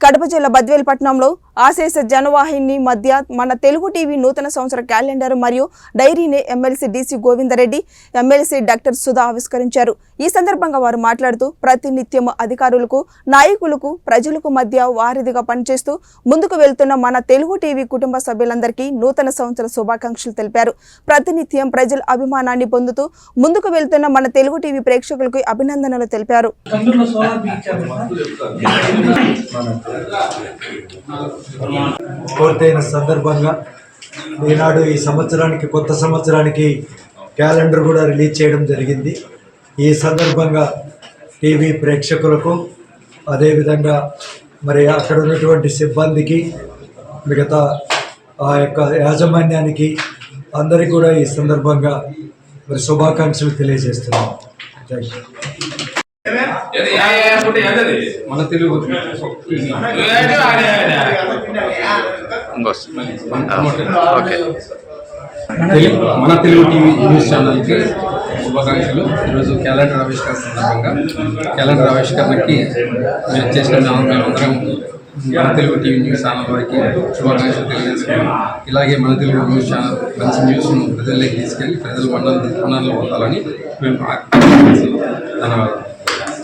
కడప జిల్లా బద్వేలుపట్నంలో ఆశేష జనవాహిని మధ్య మన తెలుగు టీవీ నూతన సంవత్సర క్యాలెండర్ మరియు డైరీని MLC DC Govinda Reddy, MLC doctor Sudha ఆవిష్కరించారు. ఈ సందర్భంగా వారు మాట్లాడుతూ ప్రతినిత్యం అధికారులకు, నాయకులకు, ప్రజలకు మధ్య వారధిగా పనిచేస్తూ ముందుకు వెళ్తున్న మన తెలుగు టీవీ కుటుంబ సభ్యులందరికీ నూతన సంవత్సర శుభాకాంక్షలు తెలిపారు. ప్రతినిత్యం ప్రజల అభిమానాన్ని పొందుతూ ముందుకు వెళ్తున్న మన తెలుగు టీవీ ప్రేక్షకులకు అభినందనలు తెలిపారు. పూర్తయిన సందర్భంగా ఈనాడు ఈ సంవత్సరానికి కొత్త సంవత్సరానికి క్యాలెండర్ కూడా రిలీజ్ చేయడం జరిగింది. ఈ సందర్భంగా టీవీ ప్రేక్షకులకు, అదేవిధంగా మరి అక్కడ ఉన్నటువంటి సిబ్బందికి, మిగతా ఆ యొక్క యాజమాన్యానికి అందరికీ కూడా ఈ సందర్భంగా మరి శుభాకాంక్షలు తెలియజేస్తున్నాం. మన తెలుగు టీవీ న్యూస్ ఛానల్కి శుభాకాంక్షలు. ఈరోజు క్యాలెండర్ ఆవిష్కరణ సందర్భంగా క్యాలెండర్ ఆవిష్కరణకి మేము చేసిన మేమందరం మన తెలుగు టీవీ న్యూస్ ఛానల్ వారికి శుభాకాంక్షలు తెలియజేసుకున్నాం. ఇలాగే మన తెలుగు న్యూస్ ఛానల్ మంచి న్యూస్ను ప్రజల్లోకి తీసుకెళ్ళి ప్రజలు మన్ననలు పొందాలని మేము ధన్యవాదాలు.